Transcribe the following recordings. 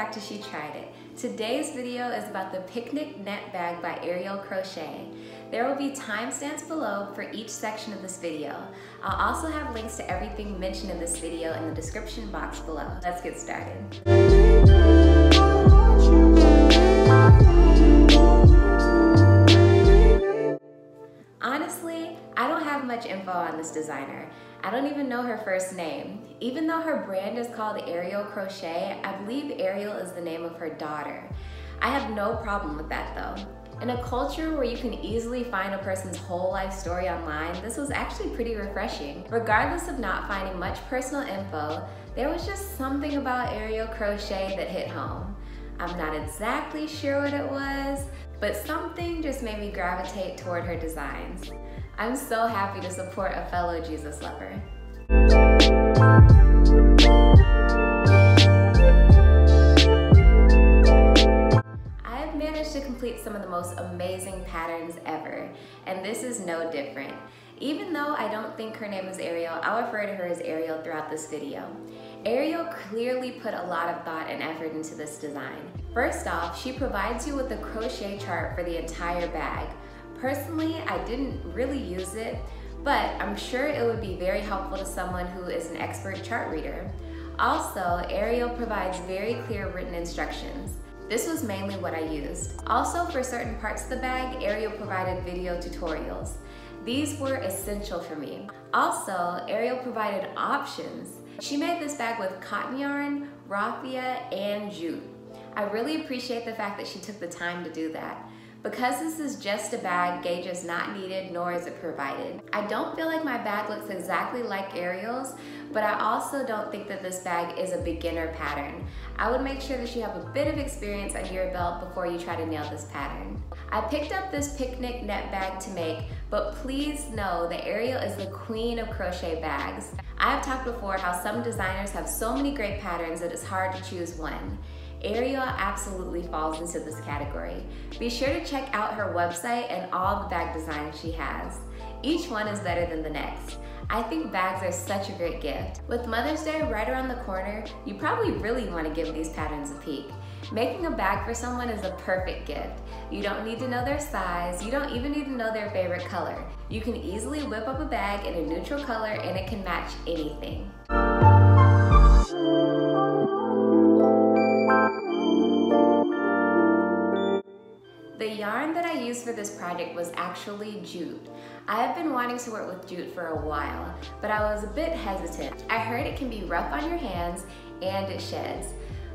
back to She Tried It. Today's video is about the picnic net bag by Ariel Crochet. There will be timestamps below for each section of this video. I'll also have links to everything mentioned in this video in the description box below. Let's get started. Honestly, I don't have much info on this designer. I don't even know her first name. Even though her brand is called Ariel Crochet, I believe Ariel is the name of her daughter. I have no problem with that though. In a culture where you can easily find a person's whole life story online, this was actually pretty refreshing. Regardless of not finding much personal info, there was just something about Ariel Crochet that hit home. I'm not exactly sure what it was, but something just made me gravitate toward her designs. I'm so happy to support a fellow Jesus lover. I have managed to complete some of the most amazing patterns ever, and this is no different. Even though I don't think her name is Ariel, I'll refer to her as Ariel throughout this video. Ariel clearly put a lot of thought and effort into this design. First off, she provides you with a crochet chart for the entire bag. Personally, I didn't really use it, but I'm sure it would be very helpful to someone who is an expert chart reader. Also, Ariel provides very clear written instructions. This was mainly what I used. Also, for certain parts of the bag, Ariel provided video tutorials. These were essential for me. Also, Ariel provided options. She made this bag with cotton yarn, raffia, and jute. I really appreciate the fact that she took the time to do that. Because this is just a bag, gauge is not needed, nor is it provided. I don't feel like my bag looks exactly like Ariel's, but I also don't think that this bag is a beginner pattern. I would make sure that you have a bit of experience under your belt before you try to nail this pattern. I picked up this picnic net bag to make, but please know that Ariel is the queen of crochet bags. I have talked before how some designers have so many great patterns that it's hard to choose one. Ariel absolutely falls into this category. Be sure to check out her website and all the bag designs she has. Each one is better than the next. I think bags are such a great gift. With Mother's Day right around the corner, you probably really want to give these patterns a peek. Making a bag for someone is a perfect gift. You don't need to know their size, you don't even need to know their favorite color. You can easily whip up a bag in a neutral color and it can match anything. The yarn that I used for this project was actually jute. I have been wanting to work with jute for a while, but I was a bit hesitant. I heard it can be rough on your hands and it sheds.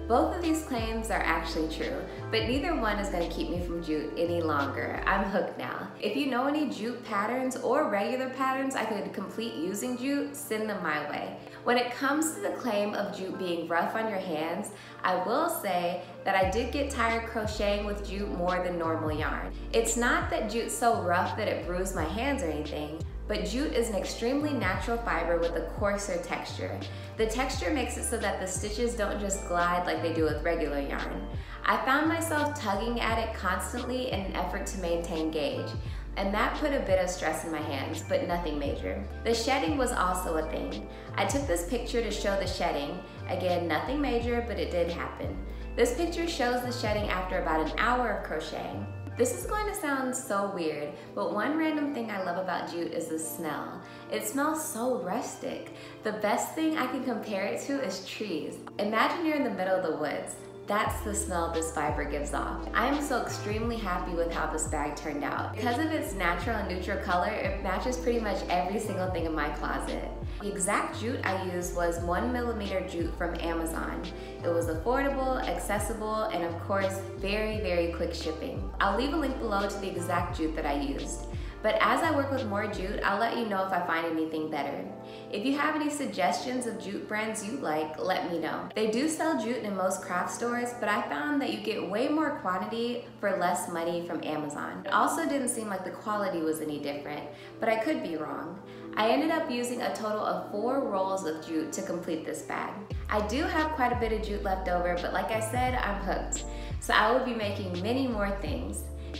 Both of these claims are actually true, but neither one is going to keep me from jute any longer. I'm hooked now. If you know any jute patterns or regular patterns I could complete using jute, send them my way. When it comes to the claim of jute being rough on your hands, I will say that I did get tired crocheting with jute more than normal yarn. It's not that jute's so rough that it bruised my hands or anything, but jute is an extremely natural fiber with a coarser texture. The texture makes it so that the stitches don't just glide like they do with regular yarn. I found myself tugging at it constantly in an effort to maintain gauge, and that put a bit of stress in my hands, but nothing major. The shedding was also a thing. I took this picture to show the shedding. Again, nothing major, but it did happen. This picture shows the shedding after about an hour of crocheting. This is going to sound so weird, but one random thing I love about jute is the smell. It smells so rustic. The best thing I can compare it to is trees. Imagine you're in the middle of the woods. That's the smell this fiber gives off. I am so extremely happy with how this bag turned out. Because of its natural and neutral color, it matches pretty much every single thing in my closet. The exact jute I used was 1mm jute from Amazon. It was affordable, accessible, and of course, very, very quick shipping. I'll leave a link below to the exact jute that I used. But as I work with more jute, I'll let you know if I find anything better. If you have any suggestions of jute brands you like, let me know. They do sell jute in most craft stores, but I found that you get way more quantity for less money from Amazon. It also didn't seem like the quality was any different, but I could be wrong. I ended up using a total of 4 rolls of jute to complete this bag. I do have quite a bit of jute left over, but like I said, I'm hooked. So I will be making many more things.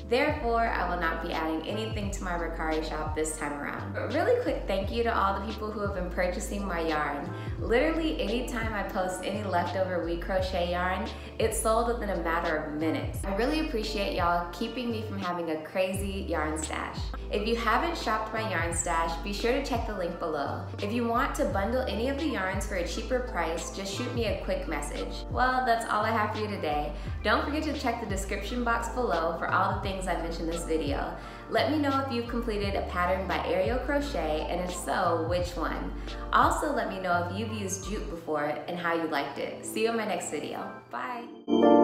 Therefore, I will not be adding anything to my Mercari shop this time around. A really quick thank you to all the people who have been purchasing my yarn. Literally anytime I post any leftover We Crochet yarn, it's sold within a matter of minutes. I really appreciate y'all keeping me from having a crazy yarn stash. If you haven't shopped my yarn stash, be sure to check the link below. If you want to bundle any of the yarns for a cheaper price, just shoot me a quick message. Well, that's all I have for you today. Don't forget to check the description box below for all the things I mentioned in this video. Let me know if you've completed a pattern by Ariel Crochet, and if so, which one. Also, let me know if you've used jute before and how you liked it. See you in my next video. Bye.